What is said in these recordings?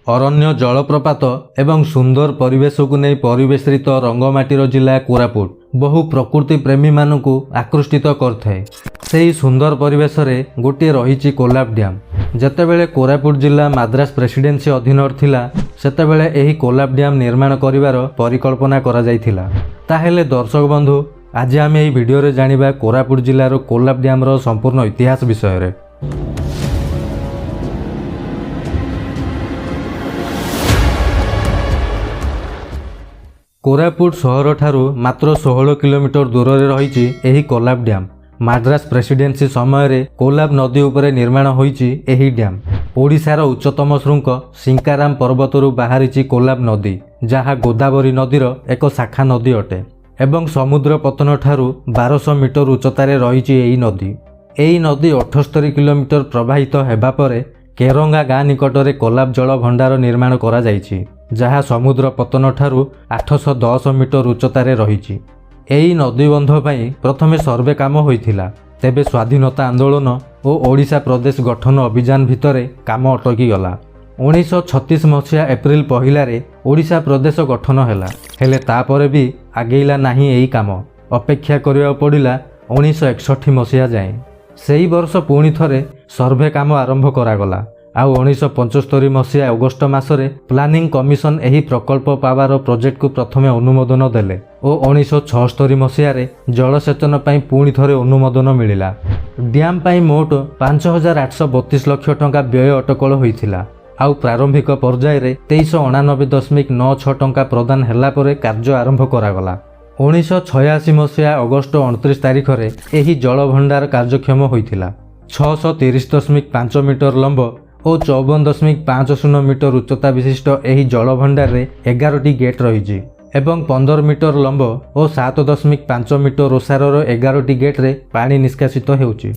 अरण्य जलप्रपात एवं सुंदर परिवेश को नहीं परिवेशित रंगमाटीर जिला कोरापुट बहु प्रकृति प्रेमी मानू आकृष्टित करथाए। सेही सुंदर परिवेश रे गोटे रही कोलाब डैम। जेतेबेले कोरापुट जिला मद्रास प्रेसिडेंसी अधीन थिला सेतेबेले एही कोलाब डैम निर्माण करिवार परिकल्पना करा जायथिला। ताहेले दर्शक बंधु आज आम यही भिडियो रे जानिबा कोरापुट जिलार कोलाब डैम रो संपूर्ण इतिहास विषय रे। कोरापुट सहर ठारू मात्र 16 किलोमीटर दूर रे रही एही कोलाब डैम। मद्रास प्रेसिडेंसी समय रे कोलाब नदी उपरे निर्माण होईची एही डैम। ओडिशार उच्चतम शृंग सिंकाराम पर्वतरू बाहरी कोलाब नदी, जहाँ गोदावरी नदीर एक शाखा नदी अटे एवं समुद्र पतन ठारू 1200 मीटर उच्चतार रही एही नदी। एही नदी 78 किलोमीटर प्रवाहित हेबा परे केरंगा गाँ निकटरे कोलाब जल भंडार निर्माण करा जायछि, जहाँ समुद्र पतन ठारू 810 मीटर उच्चतार रही। एही नदीबंध पई प्रथमे सर्वे काम होइथिला, तेबे स्वाधीनता आंदोलन और ओडिशा प्रदेश गठन अभियान भितरे काम अटकी गला। 1936 मसीहा एप्रिल 1 रे ओडिशा प्रदेश गठन हैला, हेले तापरे भी आगेइला नाही एही काम। अपेक्षा करिया पड़िला 1961 मसीहा जाए। सेही वर्ष पुणी थरे सर्वे काम आरंभ करागला। आउ 1975 मसीहा अगस्ट मासरे प्लानिंग कमिशन एही प्रकल्प पावार प्रोजेक्ट को प्रथमे अनुमोदन देले और 1976 मसीहा जलसेचन पाई पुणी थरे अनुमोदन मिलिला। डैम पाई मोट 5832 लाख टंका व्यय अटकल होइथिला। आउ प्रारंभिक पर्याय रे 2389.96 टंका प्रदान हैला परे कार्य आरंभ करागला। 1986 मसीहा अगस्ट 29 तारिख रे एही जल भंडार कार्यक्षम होइथिला। 630.5 मीटर लंब और 54.50 मीटर उच्चता विशिष्ट एही जल भंडार रे 11टी गेट रही एवं 15 मीटर लंब और 7.5 मीटर ओसार 11टी गेट रे पानी निष्कासित हेउची।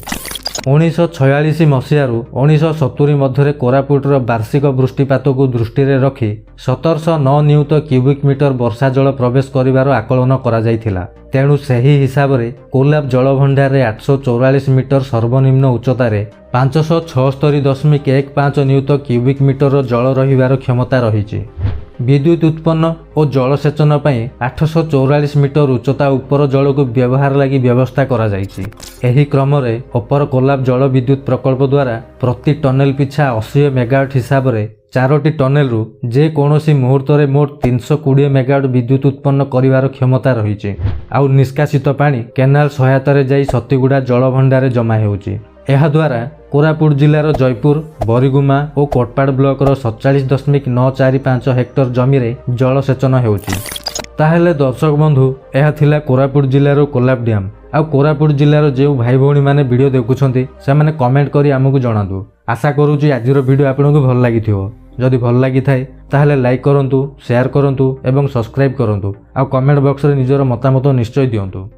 1946 मसीहारू 1970 मध्य कोरापुटर वार्षिक वृष्टिपात को दृष्टि रे रखी 1709 नियुत क्यूबिक मीटर वर्षा जल प्रवेश करिवार आकलन करा जायथिला। तेणु सही हिसाब रे कोलाब जल भंडार रे 844 मीटर सर्वनिम्न उच्चतार 576.15 नियुत क्यूबिक मीटर जल रहिबार क्षमता रही। विद्युत उत्पन्न और जलसेचन पाई 844 मीटर उच्चता उपर जल को व्यवहार लगी व्यवस्था करा जायछि। एही क्रम रे अपर कोलाब जल विद्युत प्रकल्प द्वारा प्रति टनेल पिछा 80 मेगावाट हिसाब रे 4टी टनेल रु जे कोनोसी मुहूर्त रे मोट 320 मेगावाट विद्युत उत्पन्न करिवार क्षमता रही। आउ निष्कासित पानी केनाल सहायता रे जाई सतीगुड़ा जल भंडार जमा हेउछि। एहा द्वारा कोरापुट जिलार जयपुर, बरिगुमा और कोटपाड़ ब्लॉक 47.945 हेक्टर जमी रे जलसेचन हेउछि। ताहेले दर्शक बंधु एहा थिला कोरापुट जिलार कोलाब डैम। आ कोरापुट जिलार जो भाई भौणी माने वीडियो देखुछन्ती से माने कमेंट करी आमको जणातु। आशा करूची आजिर वीडियो आपनको भल लागिथिबो। जदि भल लागि थाए ताहेले लाइक करंतु, शेयर करंतु एवं सब्सक्राइब करंतु। आ कमेंट बॉक्स रे निजर मतामत निश्चय दियंतु।